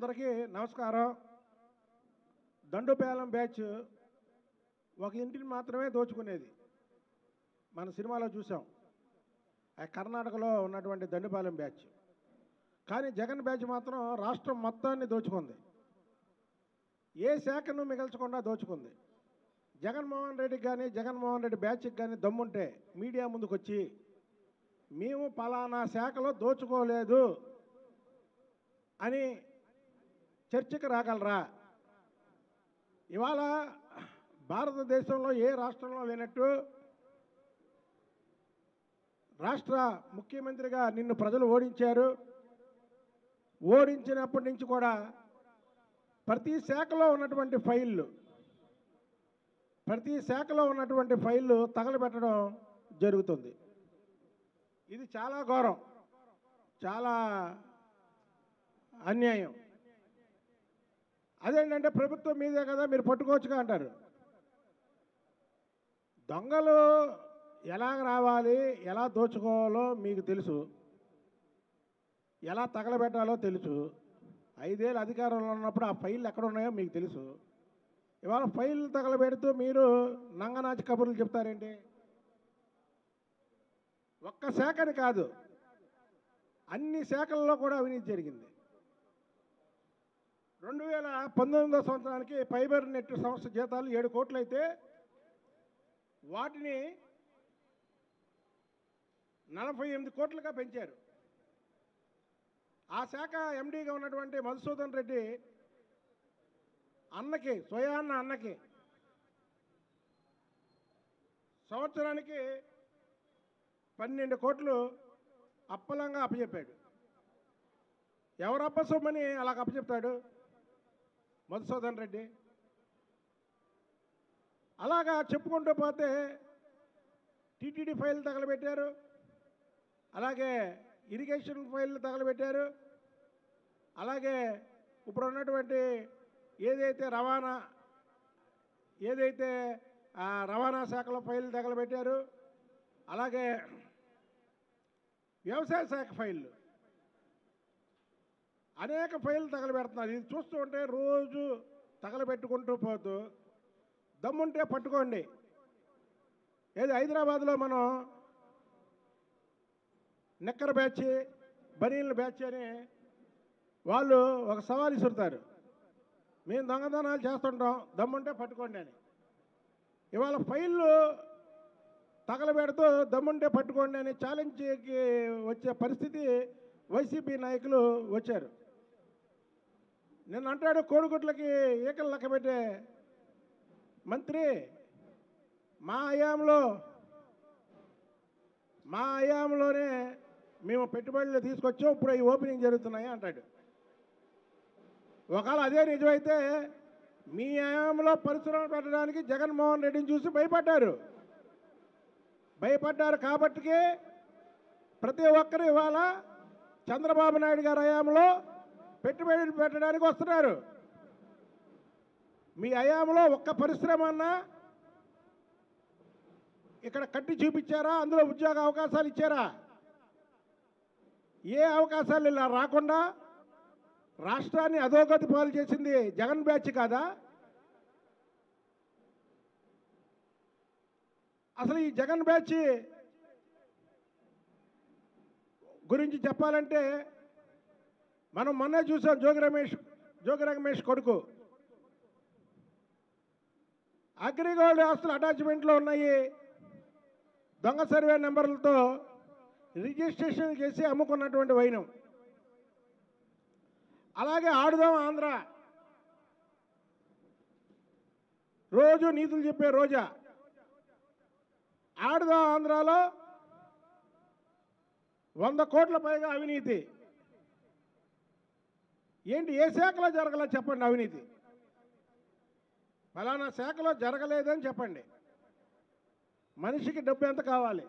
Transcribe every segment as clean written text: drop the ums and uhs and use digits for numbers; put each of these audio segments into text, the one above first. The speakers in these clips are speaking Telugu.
అందరికీ నమస్కారం. దండుపేలం బ్యాచ్ ఒక ఇంటిని మాత్రమే దోచుకునేది. మన సినిమాలో చూసాం. ఆ కర్ణాటకలో ఉన్నటువంటి దండుపాలెం బ్యాచ్. కానీ జగన్ బ్యాచ్ మాత్రం రాష్ట్రం మొత్తాన్ని దోచుకుంది. ఏ శాఖను మిగల్చకుండా దోచుకుంది. జగన్మోహన్ రెడ్డికి కానీ జగన్మోహన్ రెడ్డి బ్యాచ్కి కానీ దమ్ముంటే మీడియా ముందుకు వచ్చి మేము పలానా శాఖలో దోచుకోలేదు అని చర్చకు రాగలరా? ఇవాళ భారతదేశంలో ఏ రాష్ట్రంలో లేనట్టు రాష్ట్ర ముఖ్యమంత్రిగా నిన్ను ప్రజలు ఓడించారు. ఓడించినప్పటి నుంచి కూడా ప్రతి శాఖలో ఉన్నటువంటి ఫైళ్ళు తగలబెట్టడం జరుగుతుంది. ఇది చాలా ఘోరం, చాలా అన్యాయం. అదేంటంటే ప్రభుత్వం మీదే కదా, మీరు పట్టుకోవచ్చుగా అంటారు. దొంగలు ఎలా రావాలి, ఎలా దోచుకోవాలో మీకు తెలుసు, ఎలా తగలబెట్టాలో తెలుసు. 5 ఏళ్ళు అధికారంలో ఉన్నప్పుడు ఆ ఫైళ్ళు ఎక్కడ ఉన్నాయో మీకు తెలుసు. ఇవాళ ఫైళ్ళు తగలబెడుతూ మీరు నంగనాచి కబుర్లు చెప్తారేంటి? ఒక్క శాఖని కాదు, అన్ని శాఖల్లో కూడా అవినీతి జరిగింది. 2019 సంవత్సరానికి ఫైబర్ నెట్ సంస్థ జీతాలు 7 కోట్లు అయితే వాటిని 48 కోట్లుగా పెంచారు. ఆ శాఖ ఎండీగా ఉన్నటువంటి మధుసూదన్ రెడ్డి అన్నకి, స్వయాన్న అన్నకి సంవత్సరానికి 12 కోట్లు అప్పలంగా అప్పచెప్పాడు. ఎవరు అప్పసొమ్మని అలాగ అప్పచెప్తాడు? మధుసూదన్ రెడ్డి. అలాగా చెప్పుకుంటూ పోతే టీటీడీ ఫైల్ తగలబెట్టారు, అలాగే ఇరిగేషన్ ఫైల్ తగలబెట్టారు, అలాగే ఇప్పుడు ఉన్నటువంటి ఏదైతే రవాణా శాఖలో ఫైల్ తగలబెట్టారు, అలాగే వ్యవసాయ శాఖ ఫైళ్ళు, అనేక ఫైళ్ళు తగలబెడుతున్నారు. ఇది చూస్తూ ఉంటే రోజు తగలబెట్టుకుంటూ పోతూ దమ్ముంటే పట్టుకోండి. ఏది హైదరాబాద్లో మనం నెక్కర్ బ్యాచ్, బనీళ్ళ బ్యాచ్ అని వాళ్ళు ఒక సవాల్ ఇసురుతారు. మేము దొంగతనాలు చేస్తుంటాం, దమ్ముంటే పట్టుకోండి అని. ఇవాళ ఫైళ్ళు తగలబెడుతూ దమ్ముంటే పట్టుకోండి అని ఛాలెంజ్కి వచ్చే పరిస్థితి వైసీపీ నాయకులు వచ్చారు. నిన్న అంటాడు కోడిగుడ్లకి ఈకలు లెక్కబెట్టే మంత్రి, మా హయాంలోనే మేము పెట్టుబడులు తీసుకొచ్చాం, ఇప్పుడు ఈ ఓపెనింగ్ జరుగుతున్నాయి అంటాడు. ఒకవేళ అదే నిజమైతే మీ హయాంలో పరిశ్రమలు పెట్టడానికి జగన్మోహన్ రెడ్డిని చూసి భయపడ్డారు కాబట్టికే ప్రతి ఒక్కరు ఇవాళ చంద్రబాబు నాయుడు గారి హయాంలో పెట్టుబడులు పెట్టడానికి వస్తున్నారు. మీ హయాంలో ఒక్క పరిశ్రమ అన్నా ఇక్కడ కట్టి చూపించారా? అందులో ఉద్యోగ అవకాశాలు ఇచ్చారా? ఏ అవకాశాలు ఇలా రాకుండా రాష్ట్రాన్ని అధోగతి పాలు చేసింది జగన్ బ్యాచ్ కాదా? అసలు ఈ జగన్ బ్యాచ్ గురించి చెప్పాలంటే మనం మొన్నే చూసాం. జోగి రమేష్ కొడుకు అగ్రిగోల్డ్ ఆస్తులు అటాచ్మెంట్లో ఉన్నాయి, దొంగ సర్వే నెంబర్లతో రిజిస్ట్రేషన్ చేసి అమ్ముకున్నటువంటి వైనం. అలాగే ఆడుదాం ఆంధ్ర, రోజు నీతులు చెప్పే రోజా, ఆడుదాం ఆంధ్రాలో 100 కోట్ల పైగా అవినీతి. ఏంటి, ఏ శాఖలో జరగలే చెప్పండి అవినీతి? ఫలానా శాఖలో జరగలేదని చెప్పండి. మనిషికి డబ్బు ఎంత కావాలి?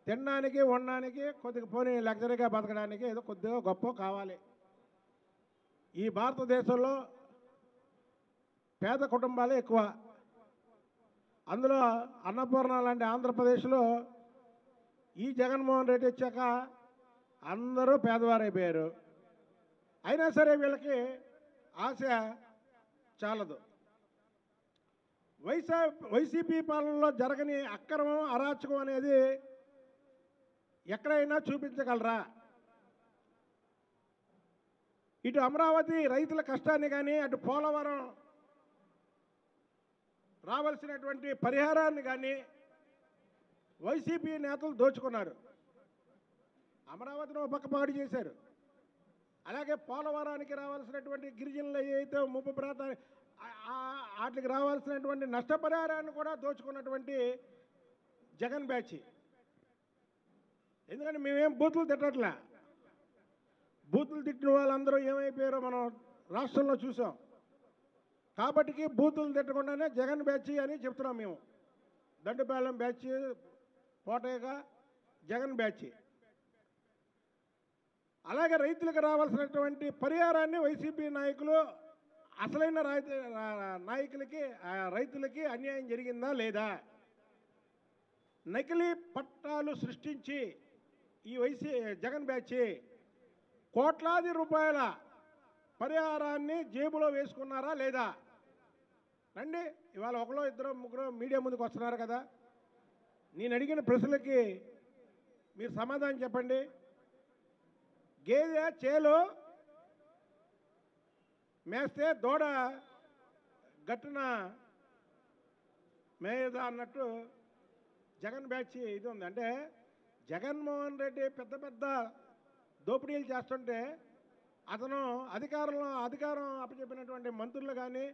తినడానికి, ఉండడానికి, కొద్దిగా పోనీ లగ్జరీగా బతకడానికి ఏదో కొద్దిగా గొప్ప కావాలి. ఈ భారతదేశంలో పేద కుటుంబాలే ఎక్కువ. అందులో అన్నపూర్ణ లాంటి ఆంధ్రప్రదేశ్లో ఈ జగన్మోహన్ రెడ్డి వచ్చాక అందరూ పేదవారైపోయారు. అయినా సరే వీళ్ళకి ఆశ చాలదు. వైసీపీ పాలనలో జరగని అక్రమం, అరాచకం అనేది ఎక్కడైనా చూపించగలరా? ఇటు అమరావతి రైతుల కష్టాన్ని కానీ, అటు పోలవరం రావాల్సినటువంటి పరిహారాన్ని కానీ వైసీపీ నేతలు దోచుకున్నారు. అమరావతిని ఒక పక్క పాడు చేశారు. అలాగే పోలవరానికి రావాల్సినటువంటి గిరిజనులు ఏవైతే ముప్పు ప్రాంతాలు వాటికి రావాల్సినటువంటి నష్టపరిహారాన్ని కూడా దోచుకున్నటువంటి జగన్ బ్యాచ్. ఎందుకంటే మేమేం బూతులు తిట్టట్లే. బూతులు తిట్టిన వాళ్ళందరూ ఏమైపోయారో మనం రాష్ట్రంలో చూసాం. కాబట్టి బూతులు తిట్టకుండానే జగన్ బ్యాచ్ అని చెప్తున్నాం మేము. Dandupalem batch, Kotaiah Jagan batch. అలాగే రైతులకు రావాల్సినటువంటి పరిహారాన్ని వైసీపీ నాయకులు అసలైన నాయకులకి రైతులకి అన్యాయం జరిగిందా లేదా? నకిలీ పట్టాలు సృష్టించి ఈ జగన్ బ్యాచ్ కోట్లాది రూపాయల పరిహారాన్ని జేబులో వేసుకున్నారా లేదా? రండి, ఇవాళ ఒకరో ఇద్దరు ముగ్గురు మీడియా ముందుకు వస్తున్నారు కదా. నేను అడిగిన ప్రశ్నలకి మీరు సమాధానం చెప్పండి. గేదె చేలో మేస్తే దూడ గట్టున మేయదా అన్నట్టు జగన్ బ్యాచ్ ఇది ఉంది. అంటే జగన్మోహన్ రెడ్డి పెద్ద పెద్ద దోపిడీలు చేస్తుంటే అతను అధికారం అప్పచెప్పినటువంటి మంత్రులు కానీ,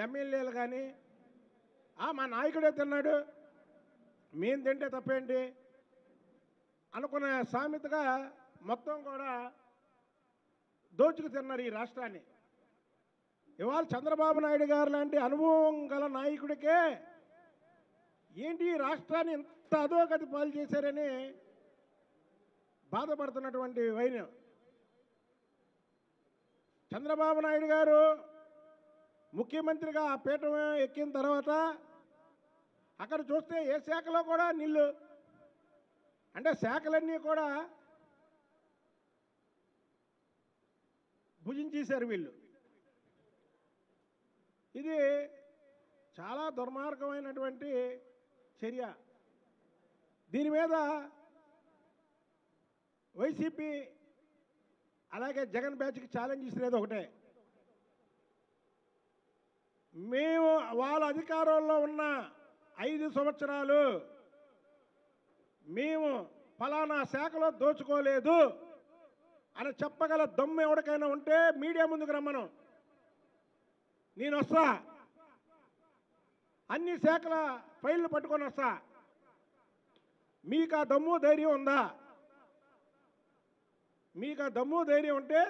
ఎమ్మెల్యేలు కానీ మా నాయకుడే తిన్నాడు, మేము తింటే తప్పేంటి అనుకునే సామెతగా మొత్తం కూడా దోచుకు తిన్నారు ఈ రాష్ట్రాన్ని. ఇవాళ చంద్రబాబు నాయుడు గారు లాంటి అనుభవం గల నాయకుడికే ఏంటి ఈ రాష్ట్రాన్ని ఇంత అధోగతి పాలు చేశారని బాధపడుతున్నటువంటి వైన్యం. చంద్రబాబు నాయుడు గారు ముఖ్యమంత్రిగా ఆ పీఠం ఎక్కిన తర్వాత అక్కడ చూస్తే ఏ శాఖలో కూడా నీళ్ళు, అంటే శాఖలన్నీ కూడా భుజించేశారు వీళ్ళు. ఇది చాలా దుర్మార్గమైనటువంటి చర్య. దీని మీద వైసీపీ అలాగే జగన్ బ్యాచ్కి ఛాలెంజ్ ఇస్తున్నది ఒకటే. మేము వాళ్ళ అధికారంలో ఉన్న 5 సంవత్సరాలు మేము ఫలానా శాఖలో దోచుకోలేదు అని చెప్పగల దమ్ము ఎవరికైనా ఉంటే మీడియా ముందుకు రమ్మను, నేను వస్తా. అన్ని శాఖల ఫైళ్ళు పట్టుకొని వస్తా. మీకు ఆ దమ్ము ధైర్యం ఉందా? మీకు ఆ దమ్ము ధైర్యం ఉంటే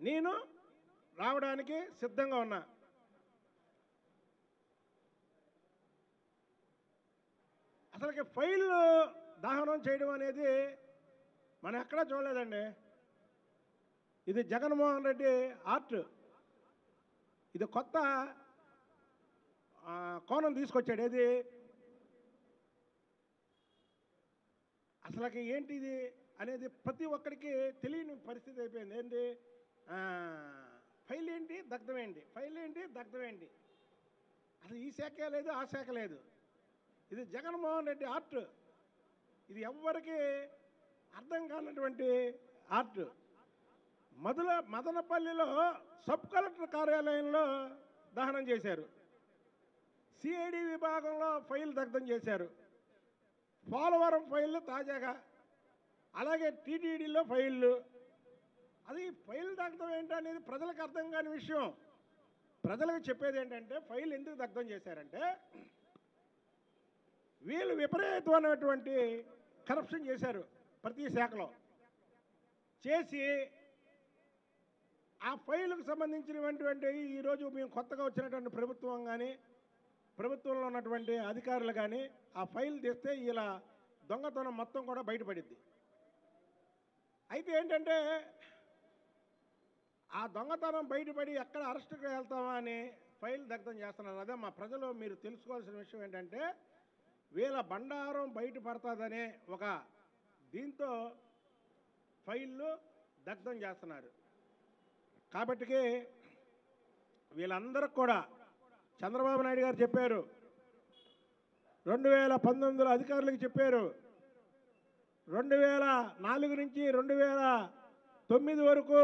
నేను రావడానికి సిద్ధంగా ఉన్నా. అసలుకి ఫైళ్ళు దహనం చేయడం అనేది మనం ఎక్కడా చూడలేదండి. ఇది జగన్మోహన్ రెడ్డి ఆర్ట్. ఇది కొత్త కోణం తీసుకొచ్చాడు. ఏది అసలుకి ఏంటిది అనేది ప్రతి ఒక్కరికి తెలియని పరిస్థితి అయిపోయింది. ఏంటి ఫైల్ ఏంటి, దగ్ధం ఏంటి, ఫైల్ ఏంటి, దగ్ధం ఏంటి, అసలు ఈ శాఖ లేదు, ఆ శాఖ లేదు. ఇది జగన్మోహన్ రెడ్డి ఆర్ట్. ఇది ఎవ్వరికి అర్థం కానటువంటి ఆర్ట్. మదనపల్లిలో సబ్ కలెక్టర్ కార్యాలయంలో దహనం చేశారు. సిఐడి విభాగంలో ఫైల్ దగ్ధం చేశారు. పోలవరం ఫైళ్ళు తాజాగా, అలాగే టీటీడీలో ఫైళ్ళు. అది ఫైల్ దగ్ధం ఏంటనేది ప్రజలకు అర్థం కాని విషయం. ప్రజలకు చెప్పేది ఏంటంటే ఫైల్ ఎందుకు దగ్ధం చేశారంటే వీళ్ళు విపరీతమైనటువంటి కరప్షన్ చేశారు ప్రతి శాఖలో. చేసి ఆ ఫైలుకు సంబంధించినటువంటి ఈరోజు మేము కొత్తగా వచ్చినటువంటి ప్రభుత్వం కానీ, ప్రభుత్వంలో ఉన్నటువంటి అధికారులు కానీ ఆ ఫైల్ తెస్తే ఇలా దొంగతనం మొత్తం కూడా బయటపడిద్ది. అయితే ఏంటంటే ఆ దొంగతనం బయటపడి ఎక్కడ అరెస్టుకు వెళ్తామా అని ఫైల్ దగ్ధం చేస్తున్నారు. అదే మా ప్రజలు మీరు తెలుసుకోవాల్సిన విషయం ఏంటంటే వీళ్ళ బండారం బయటపడుతుందనే ఒక దీంతో ఫైళ్ళు దగ్ధం చేస్తున్నారు. కాబట్టి వీళ్ళందరికి కూడా చంద్రబాబు నాయుడు గారు చెప్పారు, 2019లో అధికారులకు చెప్పారు, 2004 నుంచి 2009 వరకు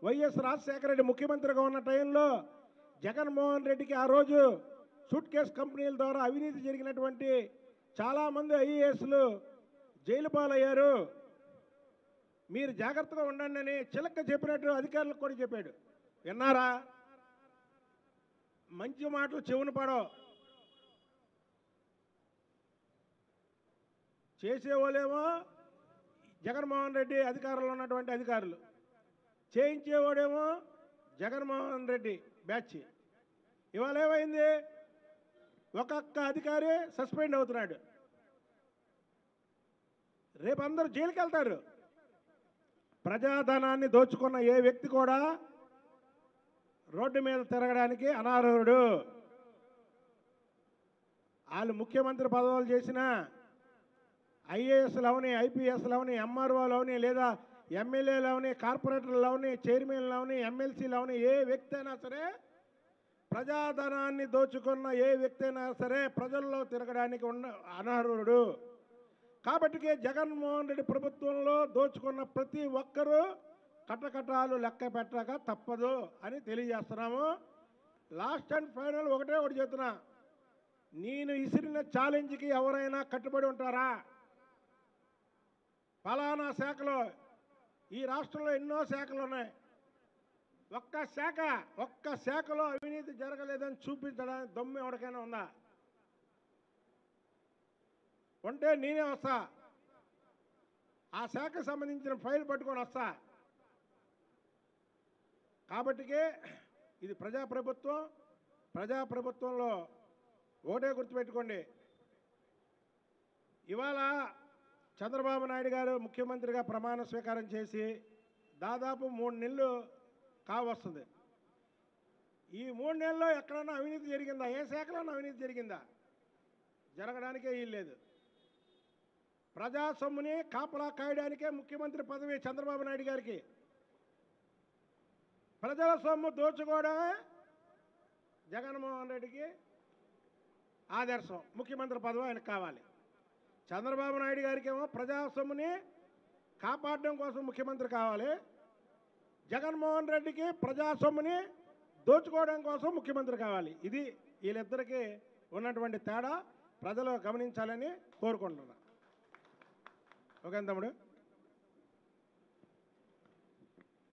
వైఎస్ రాజశేఖర రెడ్డి ముఖ్యమంత్రిగా ఉన్న టైంలో జగన్మోహన్ రెడ్డికి ఆ రోజు సూట్ కేస్ కంపెనీల ద్వారా అవినీతి జరిగినటువంటి చాలామంది ఐఏఎస్లు జైలు పాలయ్యారు, మీరు జాగ్రత్తగా ఉండండి అని చిలక చెప్పినట్టు అధికారులకు కూడా చెప్పాడు. విన్నారా? మంచి మాటలు చెవును పడవు. చేసేవాళ్ళేమో జగన్మోహన్ రెడ్డి అధికారంలో ఉన్నటువంటి అధికారులు, చేయించేవాడేమో జగన్మోహన్ రెడ్డి బ్యాచ్. ఇవాళ ఏమైంది? ఒక్కొక్క అధికారి సస్పెండ్ అవుతున్నాడు, రేపు అందరూ జైలుకి వెళ్తారు. ప్రజాధనాన్ని దోచుకున్న ఏ వ్యక్తి కూడా రోడ్డు మీద తిరగడానికి అనర్హుడు. వాళ్ళు ముఖ్యమంత్రి పదవులు చేసిన ఐఏఎస్లు అవని, ఐపీఎస్లు అవని, ఎంఆర్ఓలు అవని, లేదా ఎమ్మెల్యేలు అవని, కార్పొరేటర్లు అవని, చైర్మన్లు అవని, ఎమ్మెల్సీలు అవని, ఏ వ్యక్తి అయినా సరే, ప్రజాధనాన్ని దోచుకున్న ఏ వ్యక్తి అయినా సరే ప్రజల్లో తిరగడానికి అనర్హుడు. కాబట్టి జగన్మోహన్ రెడ్డి ప్రభుత్వంలో దోచుకున్న ప్రతి ఒక్కరూ కట్టకట్టాలు లెక్క పెట్టక తప్పదు అని తెలియజేస్తున్నాము. లాస్ట్ అండ్ ఫైనల్ ఒకటే చెప్తున్నా, నేను ఇసిరిన ఛాలెంజ్కి ఎవరైనా కట్టుబడి ఉంటారా? ఫలానా శాఖలో, ఈ రాష్ట్రంలో ఎన్నో శాఖలు ఉన్నాయి, ఒక్క శాఖలో అవినీతి జరగలేదని చూపించడానికి దమ్ము ఎవరికైనా ఉందా? ఉంటే నేనే వస్తా, ఆ శాఖకు సంబంధించిన ఫైల్ పట్టుకొని వస్తా. కాబట్టి ఇది ప్రజాప్రభుత్వం. ప్రజాప్రభుత్వంలో ఒకటే గుర్తుపెట్టుకోండి, ఇవాళ చంద్రబాబు నాయుడు గారు ముఖ్యమంత్రిగా ప్రమాణ స్వీకారం చేసి దాదాపు 3 నెలలు కావస్తుంది. ఈ 3 నెలల్లో ఎక్కడన్నా అవినీతి జరిగిందా? ఏ శాఖలోనూ అవినీతి జరిగిందా? జరగడానికే వీల్లేదు. ప్రజా సొమ్ముని కాపలా కాయడానికే ముఖ్యమంత్రి పదవి చంద్రబాబు నాయుడు గారికి. ప్రజల సొమ్ము దోచుకోవడమే జగన్మోహన్ రెడ్డికి ఆదర్శం. ముఖ్యమంత్రి పదవి ఆయనకు కావాలి. చంద్రబాబు నాయుడు గారికి ఏమో ప్రజా సొమ్ముని కాపాడడం కోసం ముఖ్యమంత్రి కావాలి, జగన్మోహన్ రెడ్డికి ప్రజా సొమ్ముని దోచుకోవడం కోసం ముఖ్యమంత్రి కావాలి. ఇది వీళ్ళిద్దరికీ ఉన్నటువంటి తేడా ప్రజలు గమనించాలని కోరుకుంటున్నా. ఓకే తమ్ముడు.